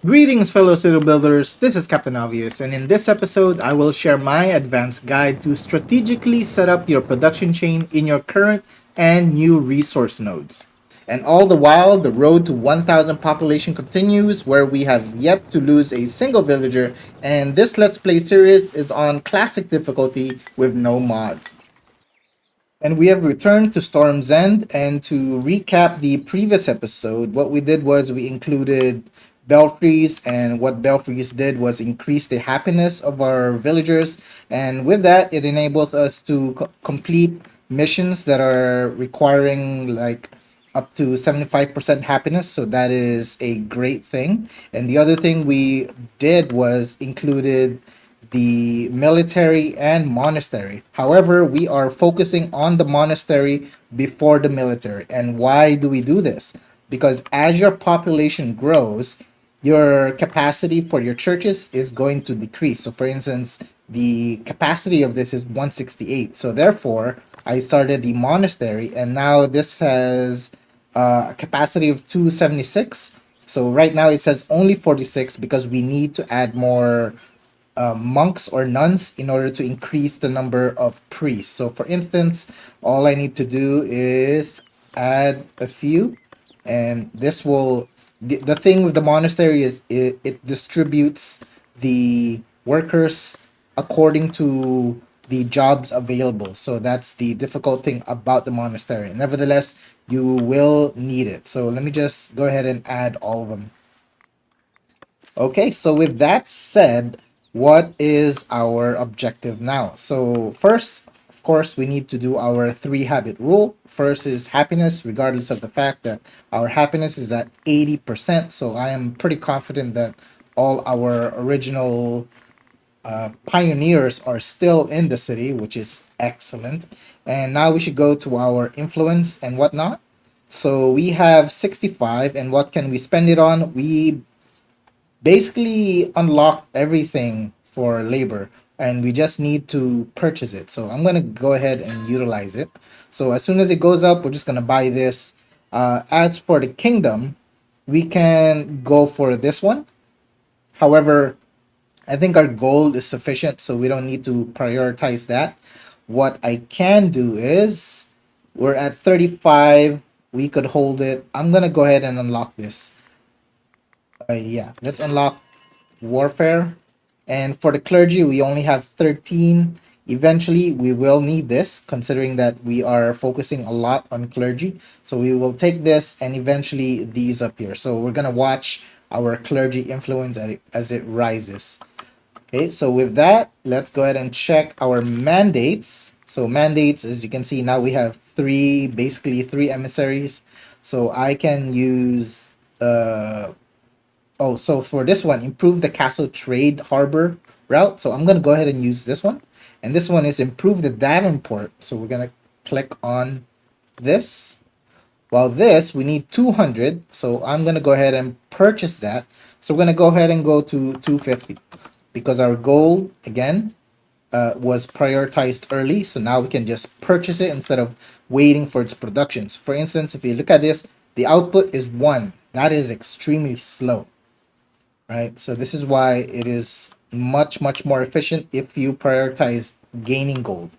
Greetings, fellow city builders. This is Captain Obvious, and in this episode, I will share my advanced guide to strategically set up your production chain in your current and new resource nodes. And all the while, the road to 1,000 population continues, where we have yet to lose a single villager, and this Let's Play series is on classic difficulty with no mods. And we have returned to Storm's End. And to recap the previous episode, what we did was we included belfries, and what belfries did was increase the happiness of our villagers. And with that, it enables us to complete missions that are requiring like up to 75% happiness, so that is a great thing. And the other thing we did was included the military and monastery. However, we are focusing on the monastery before the military. And why do we do this? Because as your population grows, your capacity for your churches is going to decrease. So, for instance, the capacity of this is 168. So, therefore, I started the monastery, and now this has a capacity of 276. So, right now it says only 46 because we need to add more monks or nuns in order to increase the number of priests. So, for instance, all I need to do is add a few, and this will. The thing with the monastery is it distributes the workers according to the jobs available. So that's the difficult thing about the monastery. Nevertheless, you will need it. So let me just go ahead and add all of them. Okay, so with that said, what is our objective now? So first, of course, we need to do our three habit rule. First is happiness, regardless of the fact that our happiness is at 80%. So I am pretty confident that all our original pioneers are still in the city, which is excellent. And now we should go to our influence and whatnot. So we have 65, and what can we spend it on? We basically unlocked everything for labor, and we just need to purchase it. So I'm going to go ahead and utilize it. So as soon as it goes up, we're just going to buy this. As for the kingdom, we can go for this one. However, I think our gold is sufficient, so we don't need to prioritize that. What I can do is we're at 35. We could hold it. I'm going to go ahead and unlock this. Yeah, let's unlock warfare. And for the clergy, we only have 13. Eventually, we will need this, considering that we are focusing a lot on clergy. So we will take this and eventually these up here. So we're going to watch our clergy influence as it rises. Okay, so with that, let's go ahead and check our mandates. So mandates, as you can see, now we have basically three emissaries. So I can use oh, so for this one, improve the castle trade harbor route. So I'm going to go ahead and use this one. And this one is improve the Davenport. So we're going to click on this. While this, we need 200. So I'm going to go ahead and purchase that. So we're going to go ahead and go to 250 because our gold, again, was prioritized early. So now we can just purchase it instead of waiting for its production. So for instance, if you look at this, the output is 1. That is extremely slow, right? So this is why it is much, much more efficient if you prioritize gaining gold.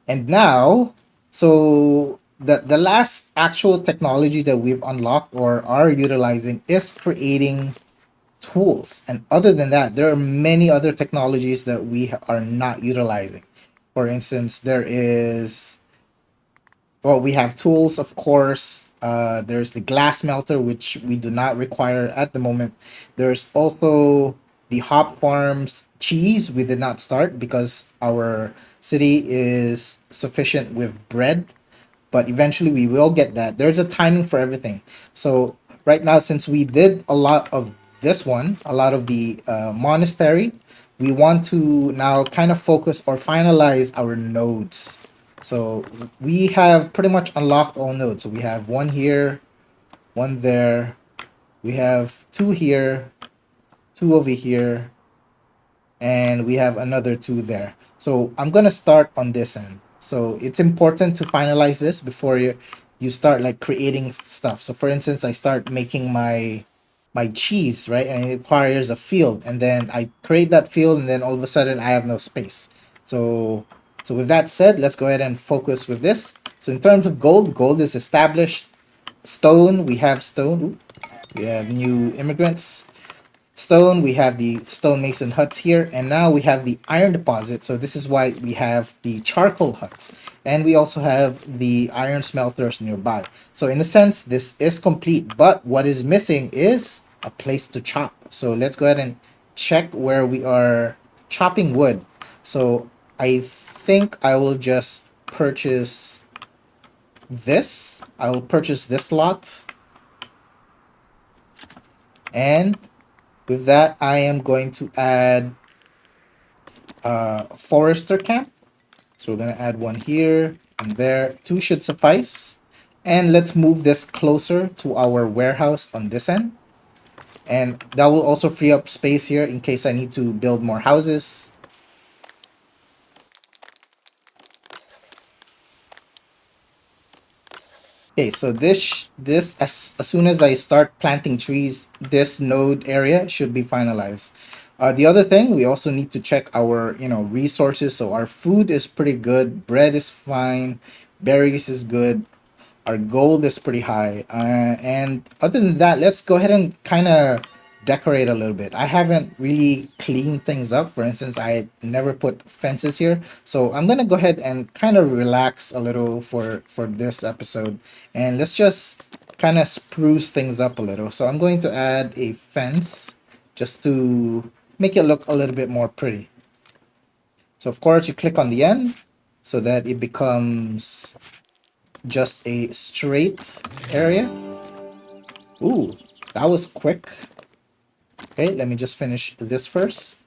And now, so the last actual technology that we've unlocked or are utilizing is creating tools. And other than that, there are many other technologies that we are not utilizing. For instance, there is well, we have tools, of course. There's the glass melter, which we do not require at the moment. There's also the hop farms cheese. We did not start because our city is sufficient with bread, but eventually we will get that. There's a timing for everything. So right now, since we did a lot of this one, a lot of the monastery, we want to now kind of focus or finalize our nodes. So we have pretty much unlocked all nodes. So we have one here, one there. We have two here, two over here, and we have another two there. So I'm gonna start on this end. So it's important to finalize this before you start like creating stuff. So for instance, I start making my my cheese, right? And it requires a field, and then I create that field, and then all of a sudden I have no space. So, so with that said, let's go ahead and focus with this. So in terms of gold, gold is established. Stone, we have stone. Ooh, we have new immigrants. Stone, we have the stonemason huts here, and now we have the iron deposit. So this is why we have the charcoal huts, and we also have the iron smelters nearby. So in a sense, this is complete, but what is missing is a place to chop. So let's go ahead and check where we are chopping wood. So I think I will just purchase this. I will purchase this lot, and with that, I am going to add forester camp. So we're gonna add one here and there. Two should suffice. And let's move this closer to our warehouse on this end. And that will also free up space here in case I need to build more houses. Okay, so this as soon as I start planting trees, this node area should be finalized. The other thing, we also need to check our resources. So our food is pretty good, bread is fine, berries is good, our gold is pretty high. And other than that, let's go ahead and kind of decorate a little bit. I haven't really cleaned things up. For instance, I never put fences here. So I'm going to go ahead and kind of relax a little for this episode. And let's just kind of spruce things up a little. So I'm going to add a fence just to make it look a little bit more pretty. So of course you click on the end so that it becomes just a straight area. Ooh, that was quick. Okay, let me just finish this first.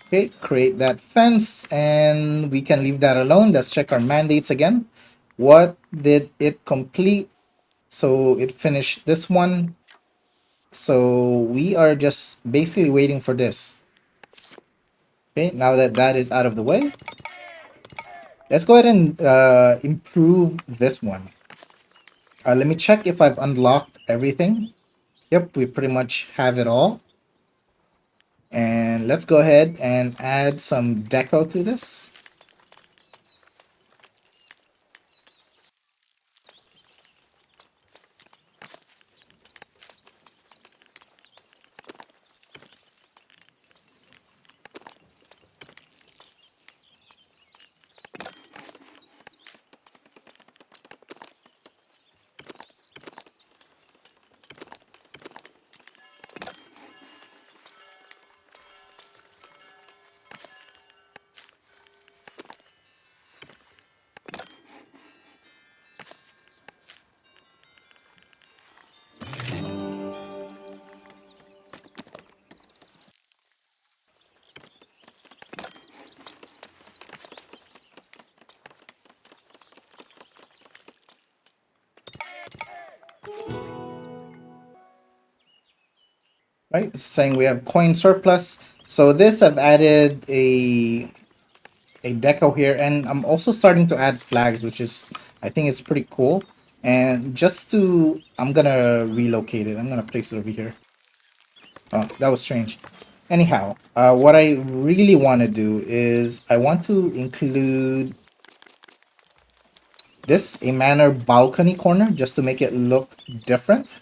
Okay, create that fence and we can leave that alone. Let's check our mandates again. What did it complete? So it finished this one. So we are just basically waiting for this. Okay, now that that is out of the way, let's go ahead and improve this one. Let me check if I've unlocked everything. Yep, we pretty much have it all. And let's go ahead and add some deco to this. Right, it's saying we have coin surplus. So this I've added a deco here, and I'm also starting to add flags, which is I think it's pretty cool. And just to I'm gonna relocate it. I'm gonna place it over here. Oh, that was strange. Anyhow, what I really want to do is I want to include this a manor balcony corner just to make it look different.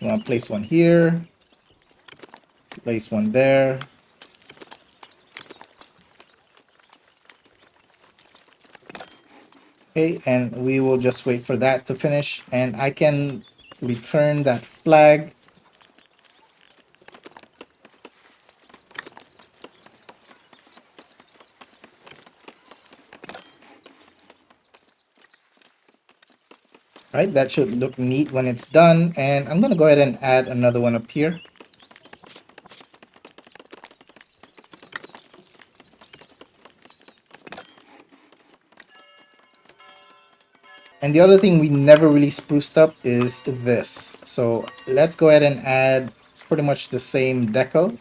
I'm gonna place one here, place one there. Okay, and we will just wait for that to finish, and I can return that flag. Right, that should look neat when it's done, and I'm gonna go ahead and add another one up here. And the other thing we never really spruced up is this. So let's go ahead and add pretty much the same deco.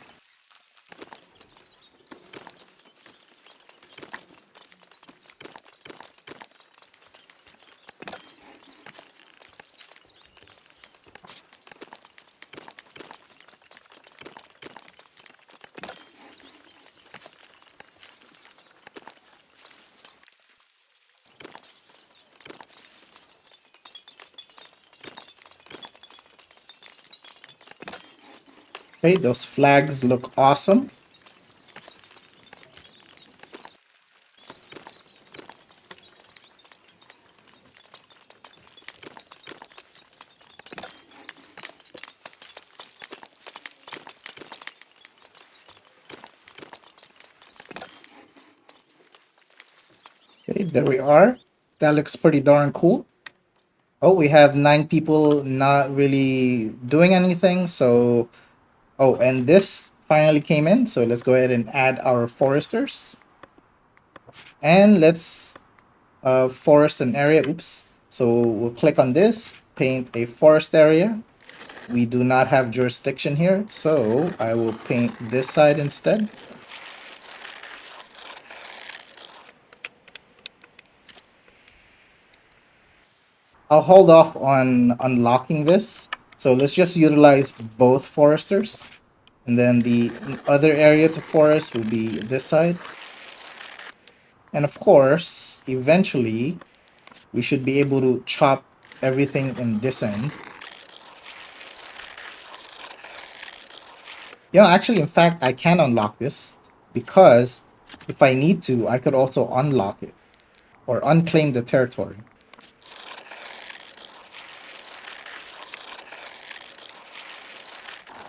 Okay, those flags look awesome. Okay, there we are. That looks pretty darn cool. Oh, we have 9 people not really doing anything. So, oh, and this finally came in. So let's go ahead and add our foresters. And let's forest an area. Oops. So we'll click on this, paint a forest area. We do not have jurisdiction here, so I will paint this side instead. I'll hold off on unlocking this. So let's just utilize both foresters. And then the other area to forest will be this side. And of course, eventually, we should be able to chop everything in this end. Yeah, actually, in fact, I can unlock this because if I need to, I could also unlock it or unclaim the territory.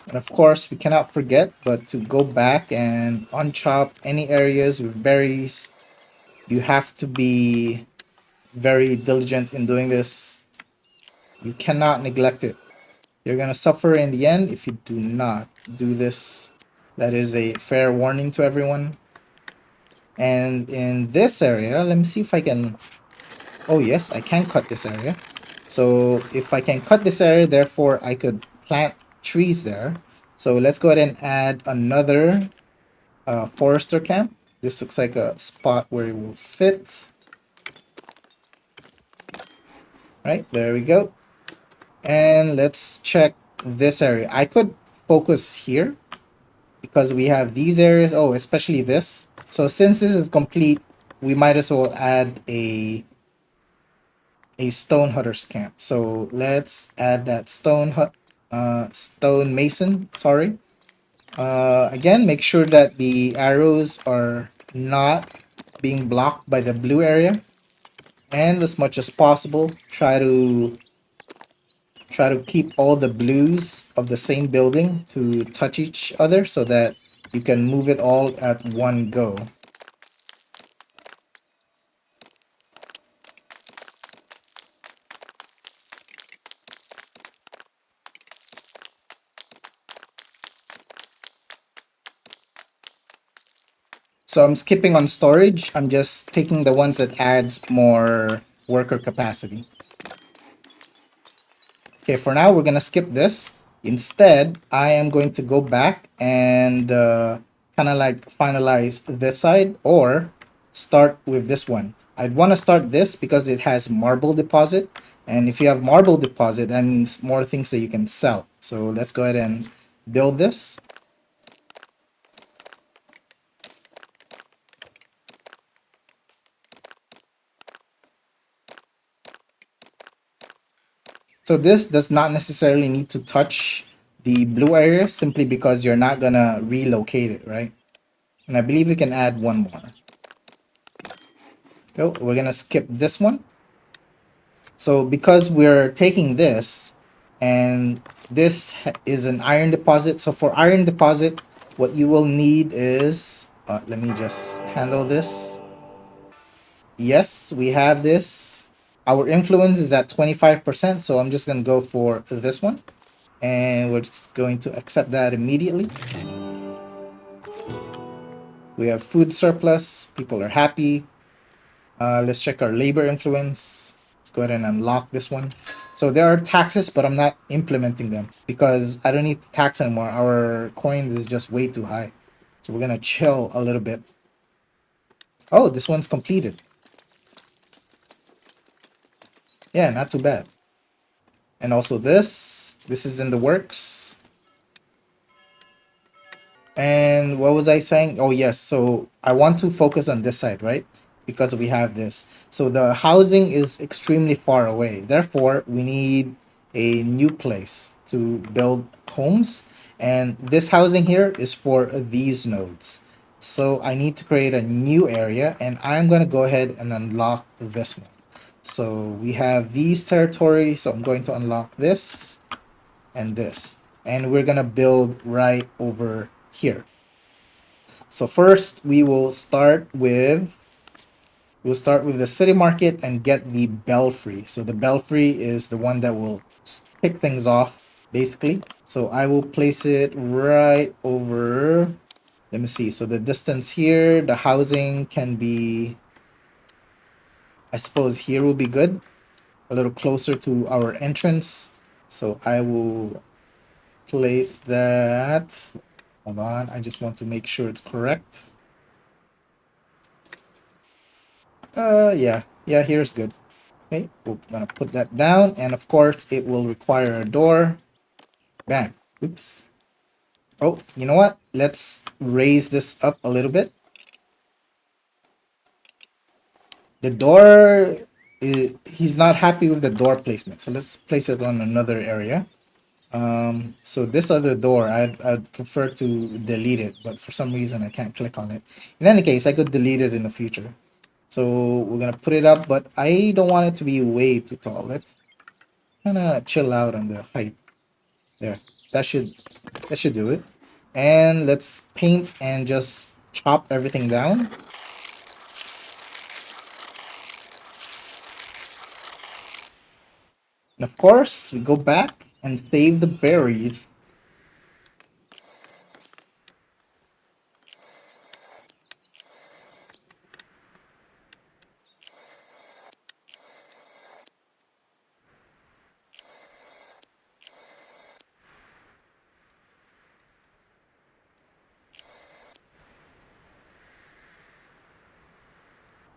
And of course, we cannot forget but to go back and unchop any areas with berries. You have to be very diligent in doing this. You cannot neglect it. You're going to suffer in the end if you do not do this. That is a fair warning to everyone. And in this area, let me see if I can... Oh yes, I can cut this area. So if I can cut this area, therefore I could plant trees there. So let's go ahead and add another forester camp. This looks like a spot where it will fit. Right, there we go. And let's check this area. I could focus here because we have these areas. Oh, especially this. So since this is complete, we might as well add a stone hutter's camp. So let's add that stone mason, sorry. Again, make sure that the arrows are not being blocked by the blue area. And as much as possible, try to keep all the blues of the same building to touch each other so that you can move it all at one go. So I'm skipping on storage. I'm just taking the ones that adds more worker capacity. Okay, for now we're gonna skip this. Instead, I am going to go back and kind of like finalize this side or start with this one. I'd want to start this because it has marble deposit. And if you have marble deposit, that means more things that you can sell. So let's go ahead and build this. So this does not necessarily need to touch the blue area simply because you're not gonna relocate it, right? And I believe we can add one more. So we're gonna skip this one. So because we're taking this and this is an iron deposit. So for iron deposit, what you will need is, let me just handle this. Yes, we have this. Our influence is at 25%. So I'm just gonna go for this one. And we're just going to accept that immediately. We have food surplus. People are happy. Let's check our labor influence. go ahead and unlock this one. So there are taxes, but I'm not implementing them because I don't need to tax anymore. Our coins is just way too high. So we're gonna chill a little bit. Oh, this one's completed. Yeah, not too bad. And also this is in the works. And what was I saying? Oh, yes. So I want to focus on this side, right? Because we have this. So the housing is extremely far away. Therefore, we need a new place to build homes. And this housing here is for these nodes. So I need to create a new area, and I'm going to go ahead and unlock this one. So we have these territories. So I'm going to unlock this and this. And we're going to build right over here. So first we'll start with the city market and get the belfry. So the belfry is the one that will kick things off basically. So I will place it right over, let me see. So the distance here, the housing can be, I suppose here will be good, a little closer to our entrance. So I will place that. Hold on, I just want to make sure it's correct. Yeah, here's good. Okay, we're gonna put that down, and of course, it will require a door. Bam. Oops. Oh, you know what? Let's raise this up a little bit. The door, he's not happy with the door placement, so let's place it on another area. So this other door, I'd prefer to delete it, but for some reason I can't click on it. In any case, I could delete it in the future. So we're gonna put it up, but I don't want it to be way too tall. Let's kind of chill out on the height. There, that should that should do it. And let's paint and just chop everything down. And of course, we go back and save the berries.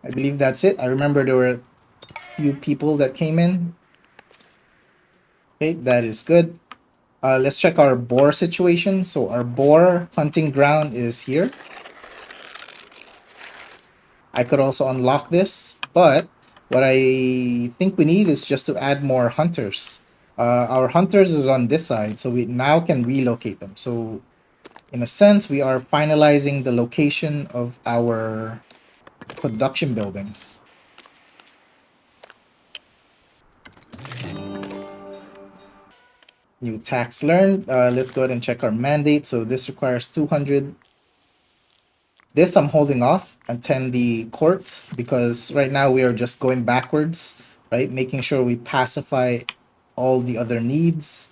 I believe that's it. I remember there were a few people that came in. Okay, that is good. Let's check our boar situation. So our boar hunting ground is here. I could also unlock this, but what I think we need is just to add more hunters. Our hunters is on this side, so we now can relocate them. So in a sense, we are finalizing the location of our production buildings. New tax learned. Let's go ahead and check our mandate. So this requires 200. This I'm holding off attend the court because right now we are just going backwards, right? Making sure we pacify all the other needs.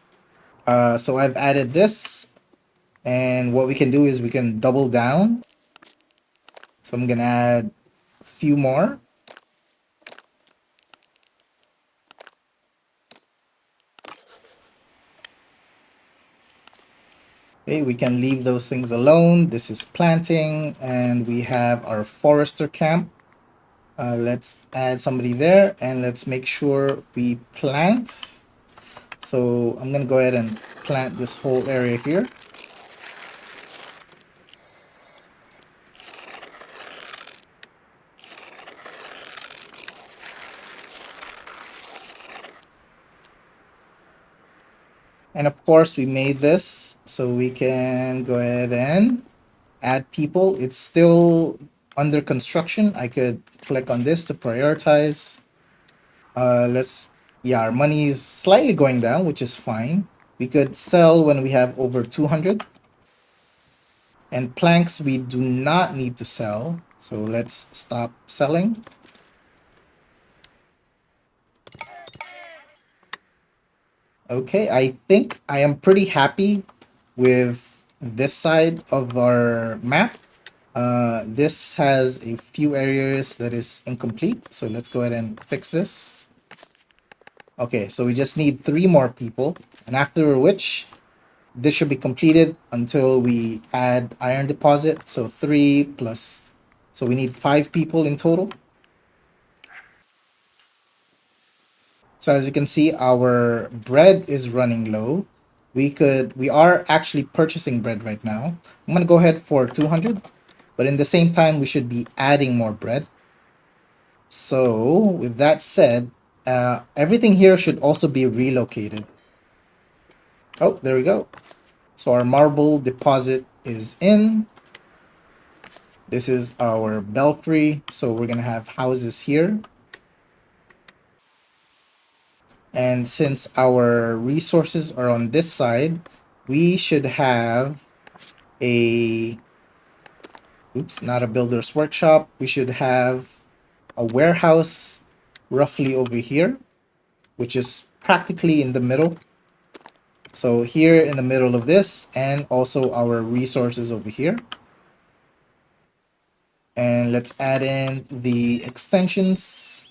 So I've added this, and what we can do is we can double down. So I'm gonna add a few more. Okay, we can leave those things alone. This is planting, and we have our forester camp. Let's add somebody there, and let's make sure we plant. So I'm gonna go ahead and plant this whole area here. And of course, we made this so we can go ahead and add people. It's still under construction. I could click on this to prioritize. Yeah, our money is slightly going down, which is fine. We could sell when we have over 200. And planks we do not need to sell. So let's stop selling. Okay, I think I am pretty happy with this side of our map. This has a few areas that is incomplete. So let's go ahead and fix this. Okay, so we just need 3 more people, and after which this should be completed until we add iron deposit. So 3 plus, so we need 5 people in total. So as you can see, our bread is running low. We are actually purchasing bread right now. I'm gonna go ahead for 200, but in the same time, we should be adding more bread. So with that said, everything here should also be relocated. Oh, there we go. So our marble deposit is in. This is our belfry. So we're gonna have houses here. And since our resources are on this side, we should have a, oops, not a builder's workshop. We should have a warehouse roughly over here, which is practically in the middle. So here in the middle of this, and also our resources over here. And let's add in the extensions.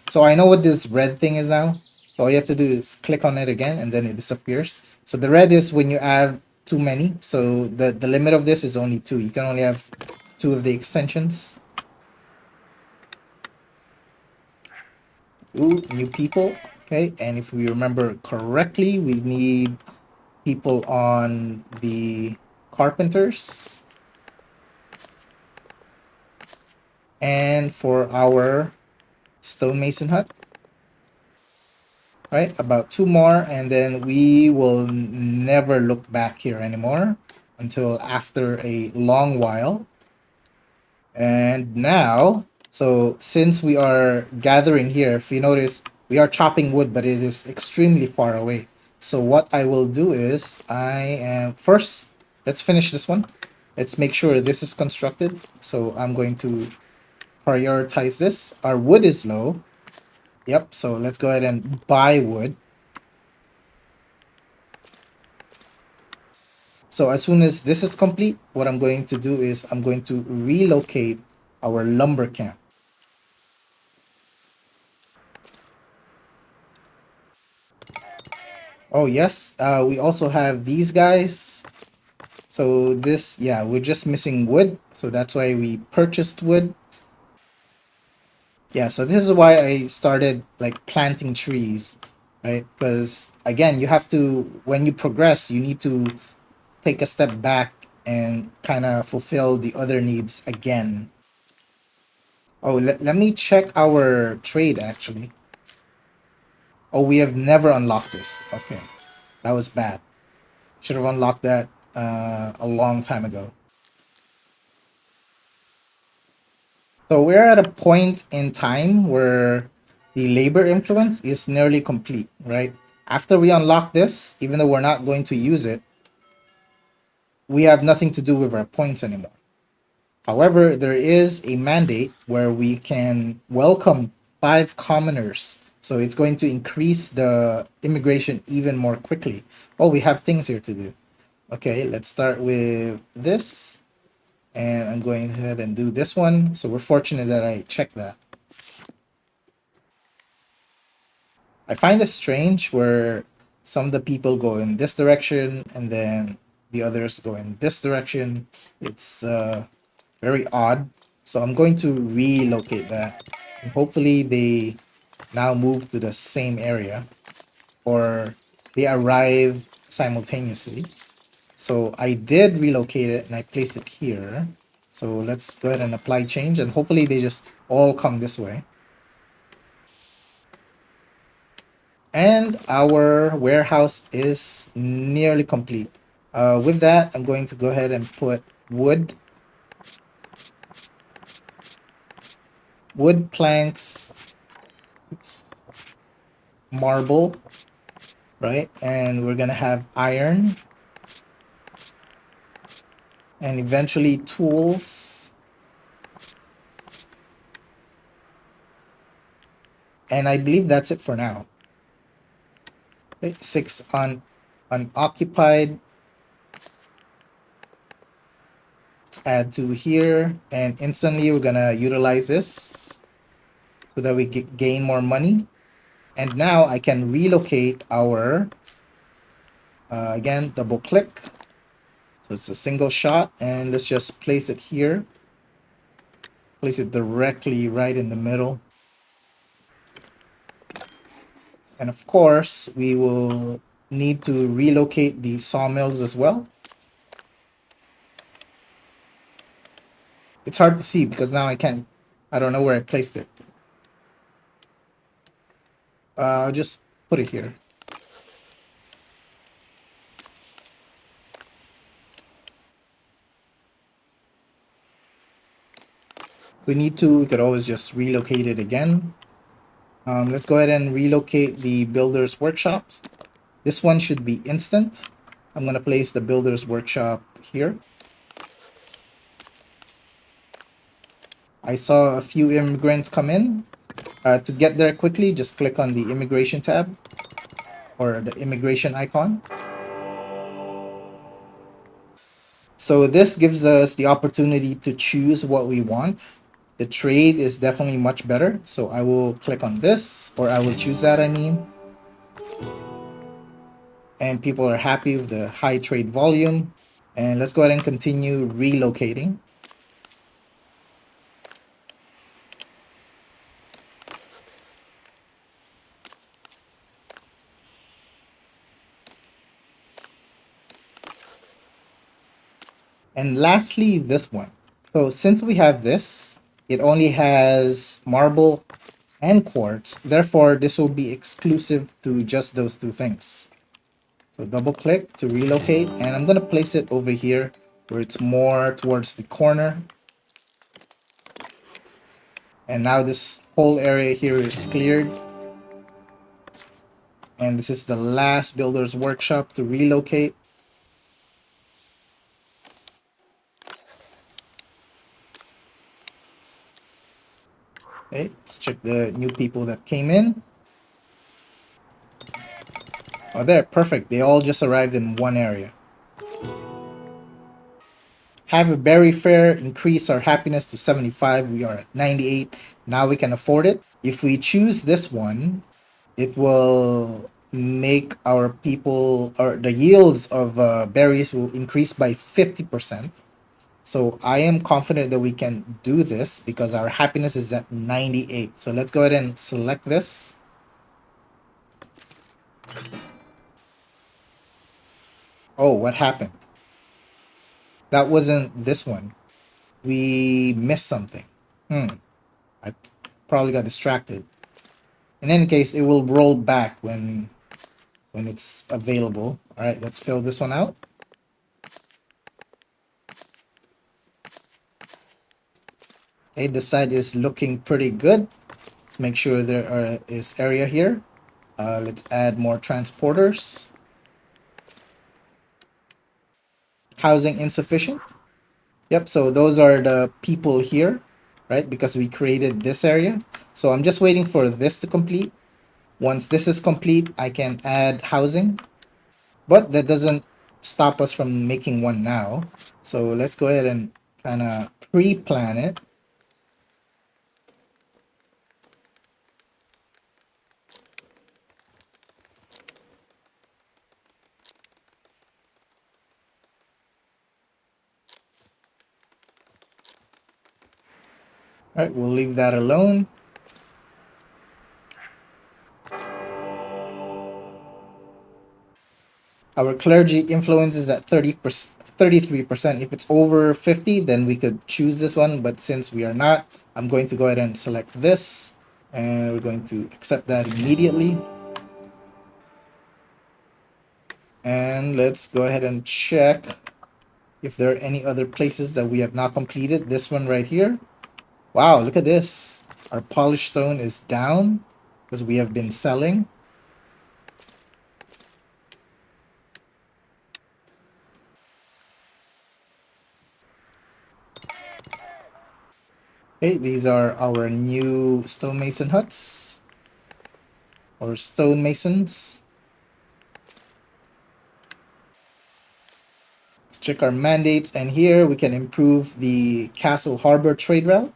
So I know what this red thing is now. So all you have to do is click on it again and then it disappears. So the red is when you have too many. So the limit of this is only 2. You can only have 2 of the extensions. Ooh, new people. Okay, and if we remember correctly, we need people on the carpenters. And for our stonemason hut. Right, about 2 more, and then we will never look back here anymore until after a long while. And now, so since we are gathering here, if you notice, we are chopping wood, but it is extremely far away. So what I will do is, I am first, let's finish this one. Let's make sure this is constructed. So I'm going to prioritize this. Our wood is low. Yep, so let's go ahead and buy wood. So as soon as this is complete, what I'm going to do is I'm going to relocate our lumber camp. Oh yes, we also have these guys. So this, yeah, we're just missing wood. So that's why we purchased wood. Yeah, so this is why I started like planting trees, right? Because again, you have to, when you progress, you need to take a step back and kind of fulfill the other needs again. Oh, let me check our trade actually. Oh, we have never unlocked this. Okay, that was bad. Should have unlocked that a long time ago. So we're at a point in time where the labor influence is nearly complete, right? After we unlock this, even though we're not going to use it, we have nothing to do with our points anymore. However, there is a mandate where we can welcome 5 commoners. So it's going to increase the immigration even more quickly. Oh, we have things here to do. Okay, let's start with this. And I'm going ahead and do this one. So we're fortunate that I checked that. I find it strange where some of the people go in this direction and then the others go in this direction. It's very odd. So I'm going to relocate that. And hopefully they now move to the same area or they arrive simultaneously. So I did relocate it and I placed it here. So let's go ahead and apply change and hopefully they just all come this way. And our warehouse is nearly complete. With that, I'm going to go ahead and put wood planks, oops, marble, right? And we're gonna have iron and eventually tools. And I believe that's it for now. Okay, 6 unoccupied. Let's add 2 here and instantly we're gonna utilize this. so that we gain more money. And now I can relocate our, again, double click. So it's a single shot, and let's just place it here. Place it directly right in the middle. And of course, we will need to relocate the sawmills as well. It's hard to see because now I don't know where I placed it. I'll just put it here. We could always just relocate it again. Let's go ahead and relocate the builder's workshops. This one should be instant. I'm going to place the builder's workshop here. I saw a few immigrants come in. To get there quickly, just click on the immigration tab or the immigration icon. So this gives us the opportunity to choose what we want. The trade is definitely much better. So I will click on this, or I will choose that, I mean. And people are happy with the high trade volume. And let's go ahead and continue relocating. And lastly, this one. So since we have this, it only has marble and quartz. Therefore, this will be exclusive to just those two things. So double click to relocate, and I'm going to place it over here where it's more towards the corner. And now this whole area here is cleared. And this is the last builder's workshop to relocate. Okay, let's check the new people that came in. Oh, there, perfect. They all just arrived in one area. Have a berry fair, increase our happiness to 75. We are at 98. Now we can afford it. If we choose this one, it will make our people, or the yields of berries will increase by 50%. So I am confident that we can do this because our happiness is at 98. So let's go ahead and select this. Oh, what happened? That wasn't this one. We missed something. I probably got distracted. In any case, it will roll back when it's available. All right, let's fill this one out. Okay, the side is looking pretty good. Let's make sure is area here. Let's add more transporters. Housing insufficient. Yep, so those are the people here, right? Because we created this area. So I'm just waiting for this to complete. Once this is complete, I can add housing. But that doesn't stop us from making one now. So let's go ahead and kind of pre-plan it. All right, we'll leave that alone. Our clergy influence is at 33%. If it's over 50, then we could choose this one. But since we are not, I'm going to go ahead and select this. And we're going to accept that immediately. And let's go ahead and check if there are any other places that we have not completed. This one right here. Wow, look at this. Our polished stone is down because we have been selling. Okay, these are our new stonemason huts or stonemasons. Let's check our mandates, and here we can improve the Castle Harbor trade route.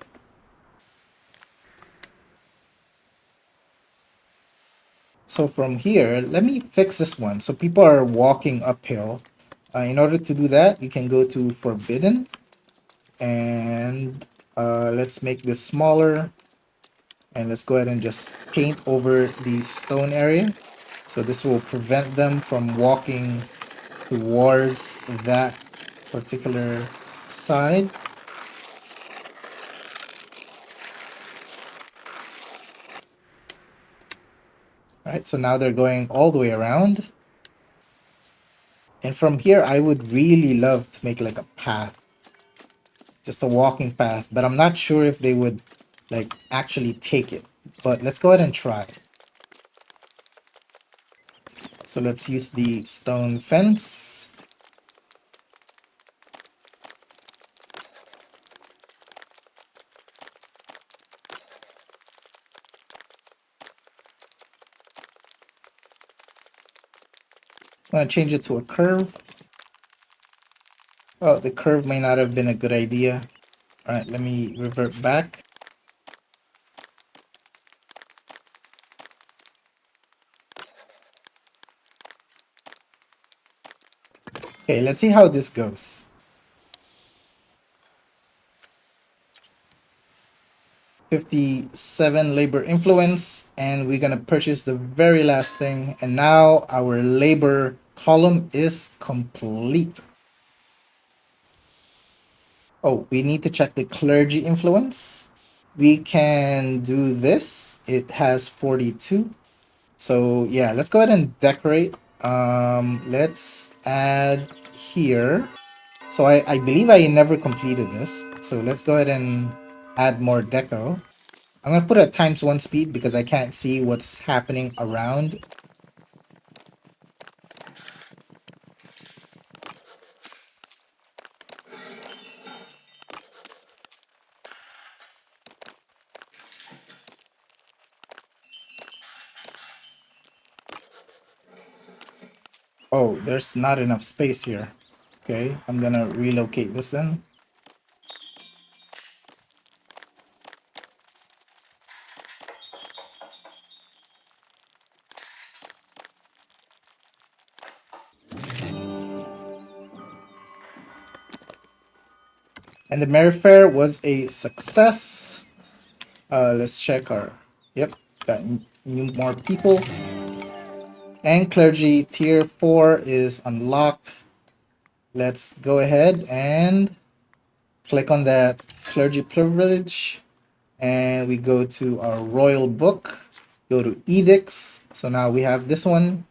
So from here, let me fix this one. So people are walking uphill. In order to do that, you can go to forbidden and let's make this smaller, and let's go ahead and just paint over the stone area. So this will prevent them from walking towards that particular side. All right, so now they're going all the way around. And from here, I would really love to make like a path, just a walking path, but I'm not sure if they would like actually take it. But let's go ahead and try. So let's use the stone fence. I'm gonna change it to a curve. Oh, the curve may not have been a good idea. All right, let me revert back. Okay, let's see how this goes. 57 labor influence, and we're gonna purchase the very last thing, and now our labor column is complete. Oh, we need to check the clergy influence. We can do this. It has 42. So yeah, let's go ahead and decorate. Let's add here. So I believe I never completed this. So let's go ahead and add more deco. I'm gonna put it at ×1 speed because I can't see what's happening around. Oh, there's not enough space here. Okay, I'm gonna relocate this then. And the Merry Fair was a success. Let's check our... Yep, got new more people. And Clergy Tier 4 is unlocked. Let's go ahead and click on that Clergy Privilege. And we go to our Royal Book. Go to Edicts. So now we have this one.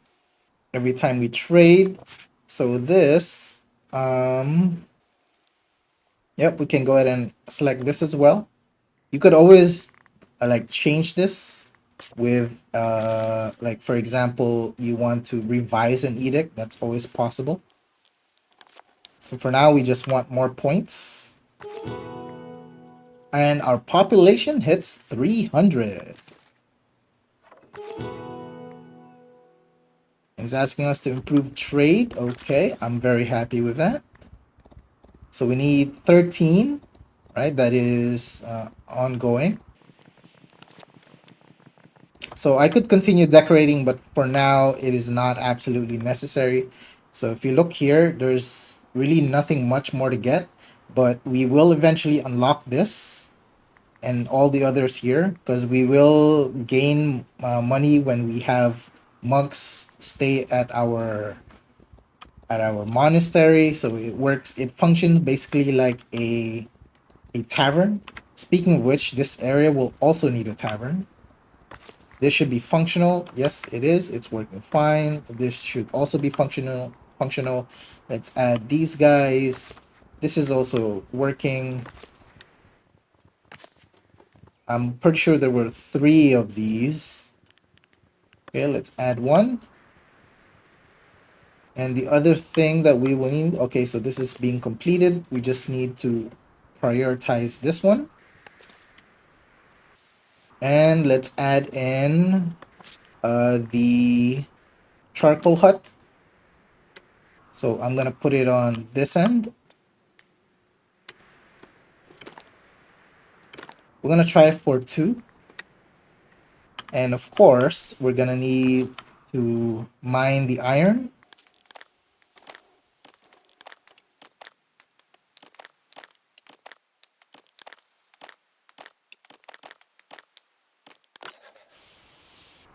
Every time we trade. So this... Yep, we can go ahead and select this as well. You could always like change this with like for example you want to revise an edict. That's always possible. So for now we just want more points, and our population hits 300. It's asking us to improve trade. Okay, I'm very happy with that. So we need 13, right? That is ongoing. So I could continue decorating, but for now it is not absolutely necessary. So if you look here, there's really nothing much more to get, but we will eventually unlock this and all the others here because we will gain money when we have monks stay at our monastery. So it functions basically like a tavern. Speaking of which, this area will also need a tavern. This should be functional. Yes, it is. It's working fine. This should also be functional. Let's add these guys. This is also working. I'm pretty sure there were 3 of these. Okay, let's add one. And the other thing that we will need, okay, so this is being completed. We just need to prioritize this one. And let's add in the charcoal hut. So I'm gonna put it on this end. We're gonna try for 2. And of course, we're gonna need to mine the iron.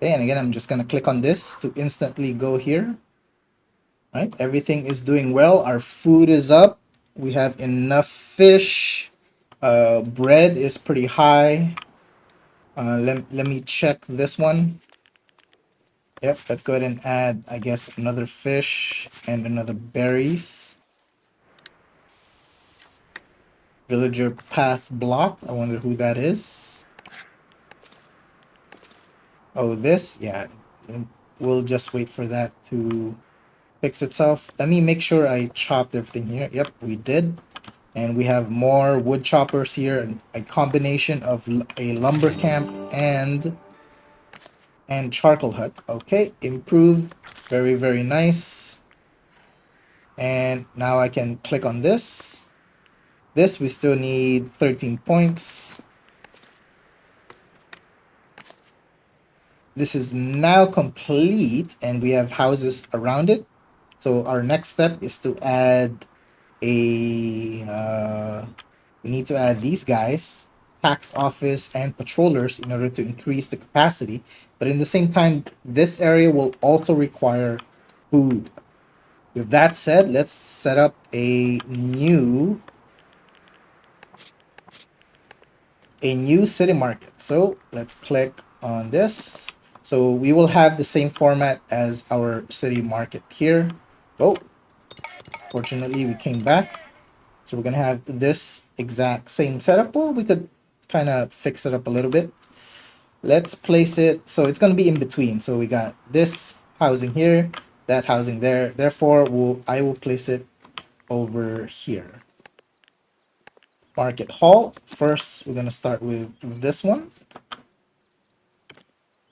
Okay, and again, I'm just gonna click on this to instantly go here. Right, everything is doing well. Our food is up. We have enough fish. Bread is pretty high. Let me check this one. Yep, let's go ahead and add, I guess, another fish and another berries. Villager path blocked. I wonder who that is. Oh, this? Yeah. We'll just wait for that to fix itself. Let me make sure I chopped everything here. Yep, we did. And we have more wood choppers here. A combination of a lumber camp and charcoal hut. Okay, improved. Very, very nice. And now I can click on this. This, we still need 13 points. This is now complete and we have houses around it. So our next step is to add we need to add these guys, tax office and patrollers, in order to increase the capacity. But in the same time, this area will also require food. With that said, let's set up a new city market. So let's click on this. So we will have the same format as our city market here. Oh, fortunately we came back. So we're gonna have this exact same setup. Well, we could kind of fix it up a little bit. Let's place it, so it's gonna be in between. So we got this housing here, that housing there. Therefore, I will place it over here. Market hall. First, we're gonna start with this one.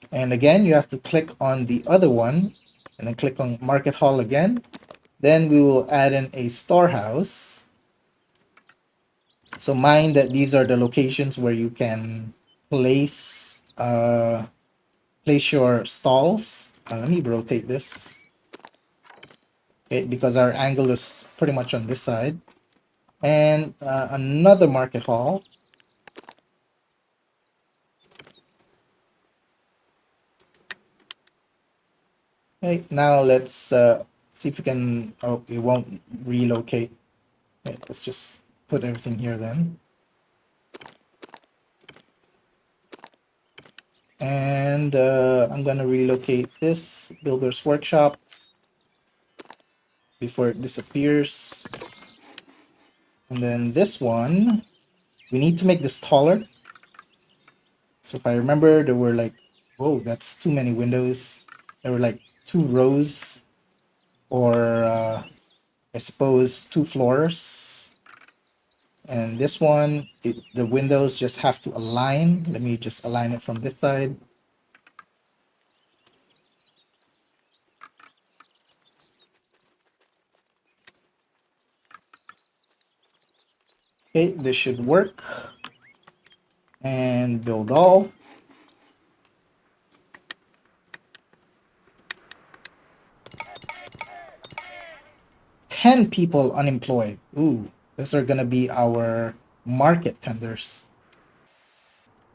And again, you have to click on the other one and then click on market hall again. Then we will add in a storehouse. So mind that these are the locations where you can place your stalls. Let me rotate this. Okay, because our angle is pretty much on this side. And another market hall. Okay, now let's see if we can. Oh, it won't relocate. Okay, let's just put everything here then. And I'm gonna relocate this builder's workshop before it disappears. And then this one, we need to make this taller. So if I remember, there were like, whoa, that's too many windows. There were like 2 rows, or I suppose 2 floors. And this one, the windows just have to align. Let me just align it from this side. Okay, this should work. And build all. 10 people unemployed. Ooh, those are gonna be our market tenders.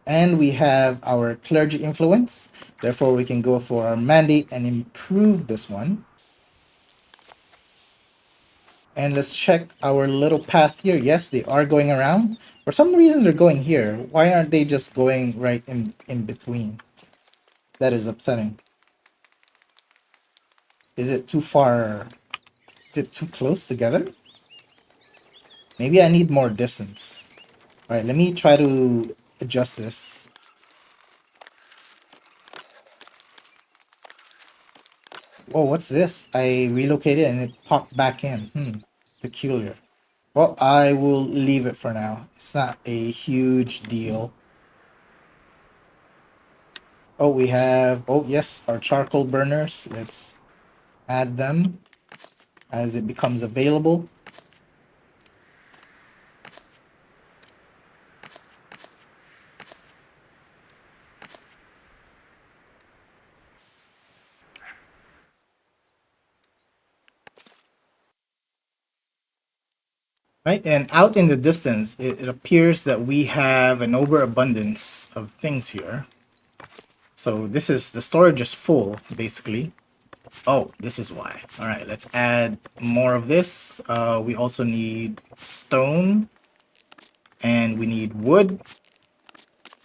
And we have our clergy influence. Therefore, we can go for our mandate and improve this one. And let's check our little path here. Yes, they are going around. For some reason, they're going here. Why aren't they just going right in between? That is upsetting. Is it too far? Is it too close together? Maybe I need more distance. All right, let me try to adjust this. Oh, what's this? I relocated and it popped back in. Peculiar. Well, I will leave it for now. It's not a huge deal. Oh, we have, oh yes, our charcoal burners. Let's add them as it becomes available. Right, and out in the distance, it appears that we have an overabundance of things here. So this is, the storage is full, basically. Oh, this is why. All right, let's add more of this. We also need stone, and we need wood.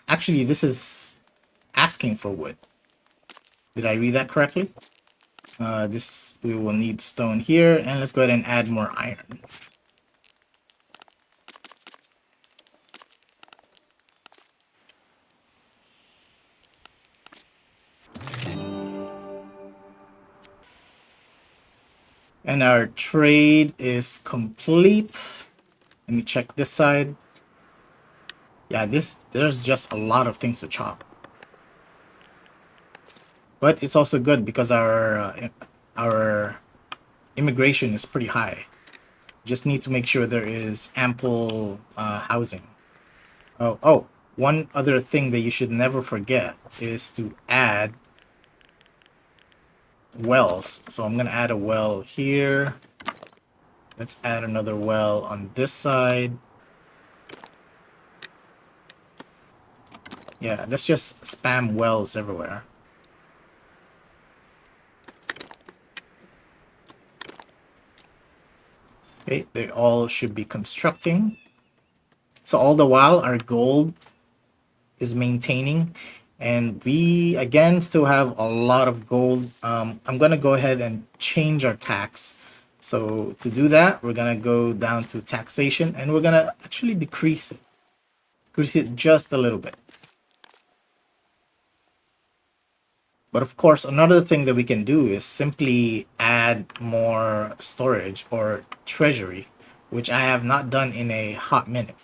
Actually, this is asking for wood. Did I read that correctly? This, we will need stone here, and let's go ahead and add more iron. And our trade is complete. Let me check this side. Yeah, there's just a lot of things to chop. But it's also good because our immigration is pretty high. Just need to make sure there is ample housing. Oh, one other thing that you should never forget is to add wells. So I'm gonna add a well here. Let's add another well on this side. Yeah, let's just spam wells everywhere. Okay, they all should be constructing. So all the while, our gold is maintaining, and we again still have a lot of gold. I'm gonna go ahead and change our tax. So to do that, we're gonna go down to taxation, and we're gonna actually decrease it just a little bit. But of course, another thing that we can do is simply add more storage or treasury, which I have not done in a hot minute.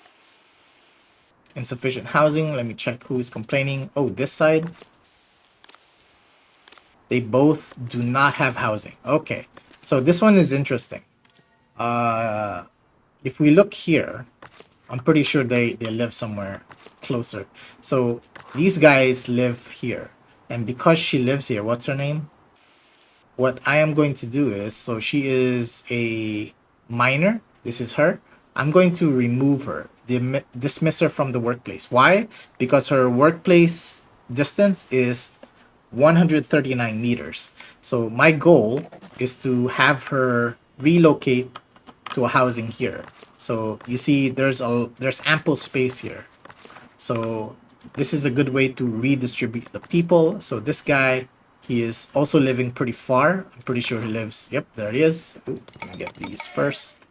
Insufficient housing. Let me check who is complaining. Oh, this side. They both do not have housing. Okay. So this one is interesting. Uh, if we look here, I'm pretty sure they live somewhere closer. So these guys live here. And because she lives here, what's her name? What I am going to do is, so she is a minor. This is her. I'm going to remove her, dismiss her from the workplace. Why? Because her workplace distance is 139 meters. So my goal is to have her relocate to a housing here. So you see there's ample space here. So this is a good way to redistribute the people. So this guy, he is also living pretty far. I'm pretty sure he lives, yep, there he is. Ooh, let me get these first.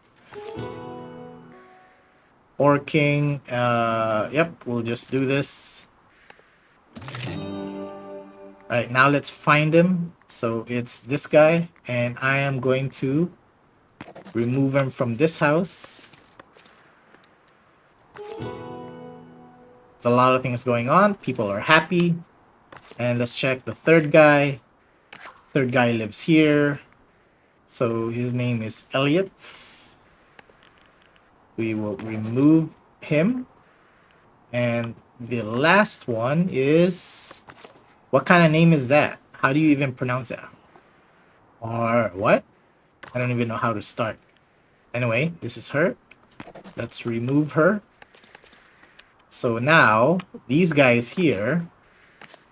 Or King, yep, we'll just do this. Alright, now let's find him. So it's this guy, and I am going to remove him from this house. There's a lot of things going on. People are happy. And let's check the third guy. Third guy lives here. So his name is Elliot. We will remove him. And the last one is... What kind of name is that? How do you even pronounce that? Or what? I don't even know how to start. Anyway, this is her. Let's remove her. So now, these guys here...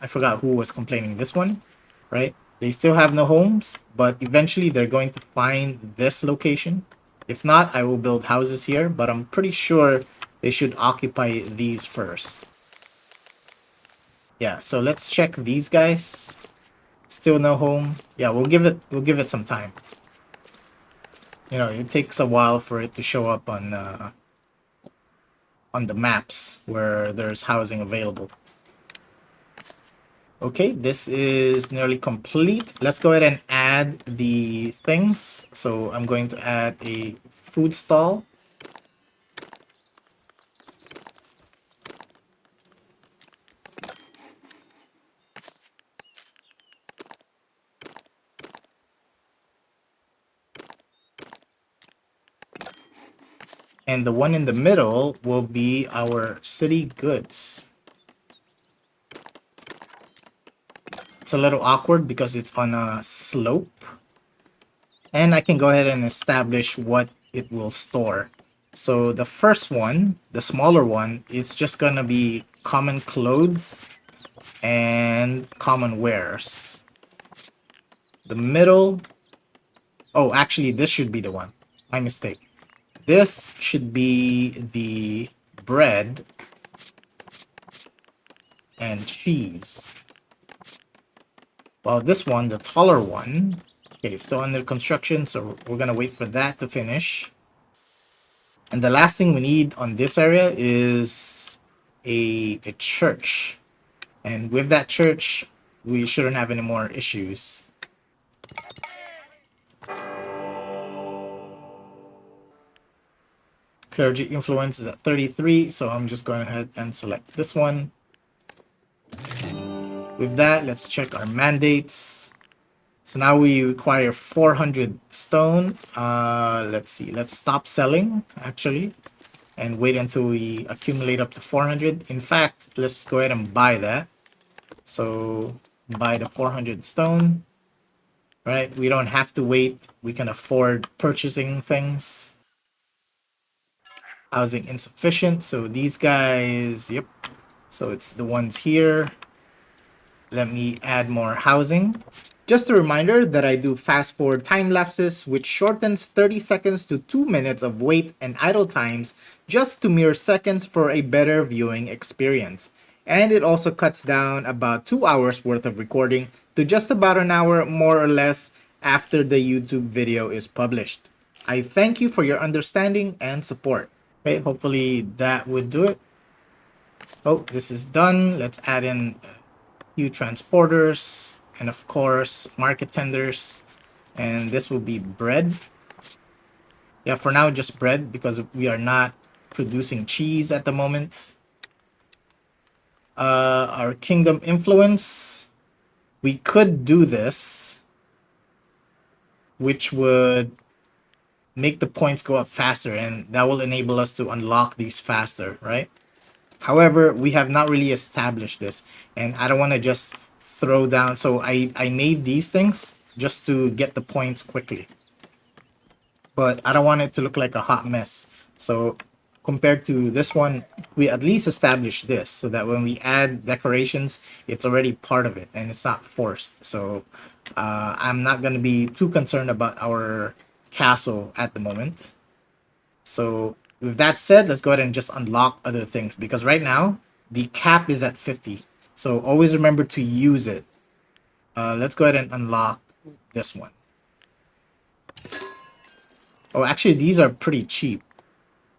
I forgot who was complaining. This one, right? They still have no homes, but eventually they're going to find this location. If not, I will build houses here, but I'm pretty sure they should occupy these first. Yeah, so let's check these guys. Still no home. Yeah, we'll give it some time. You know, it takes a while for it to show up on the maps where there's housing available. Okay, this is nearly complete. Let's go ahead and add the things. So I'm going to add a food stall. And the one in the middle will be our city goods. It's a little awkward because it's on a slope. And I can go ahead and establish what it will store. So the first one, the smaller one, is just gonna be common clothes and common wares. The middle, oh, actually, this should be the one. My mistake. This should be the bread and cheese. While this one, the taller one, okay, it's still under construction, so we're gonna wait for that to finish. And the last thing we need on this area is a church. And with that church, we shouldn't have any more issues. Clergy influence is at 33, so I'm just going ahead and select this one. With that, let's check our mandates. So now we require 400 stone. Let's see, let's stop selling actually and wait until we accumulate up to 400. In fact, let's go ahead and buy that. So buy the 400 stone. Right, we don't have to wait. We can afford purchasing things. Housing insufficient, so these guys, yep. So it's the ones here. Let me add more housing. Just a reminder that I do fast forward time lapses, which shortens 30 seconds to 2 minutes of wait and idle times just to mere seconds for a better viewing experience. And it also cuts down about 2 hours worth of recording to just about an hour more or less after the YouTube video is published. I thank you for your understanding and support. Okay, hopefully that would do it. Oh, this is done. Let's add in few transporters and of course market tenders, and this will be bread. Yeah, for now just bread because we are not producing cheese at the moment. Our kingdom influence, we could do this, which would make the points go up faster, and that will enable us to unlock these faster, right? However, we have not really established this, and I don't want to just throw down. So I made these things just to get the points quickly, but I don't want it to look like a hot mess. So compared to this one, we at least establish this so that when we add decorations, it's already part of it and it's not forced. So I'm not going to be too concerned about our castle at the moment. So with that said, let's go ahead and just unlock other things, because right now the cap is at 50. So always remember to use it. Let's go ahead and unlock this one. Oh, actually, these are pretty cheap.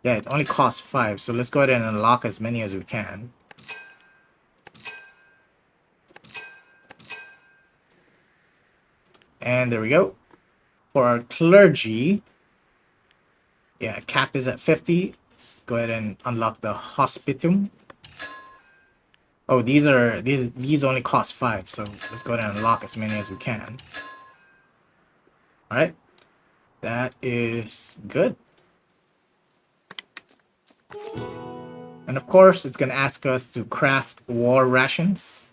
Yeah, it only costs 5. So let's go ahead and unlock as many as we can. And there we go. For our clergy, yeah, cap is at 50. Let's go ahead and unlock the hospitum. Oh, these only cost 5, so let's go ahead and unlock as many as we can. Alright. That is good. And of course, it's gonna ask us to craft war rations.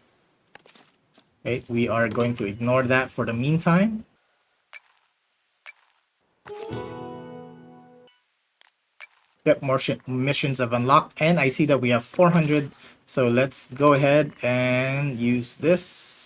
Okay, we are going to ignore that for the meantime. Yep, more missions have unlocked, and I see that we have 400. So let's go ahead and use this.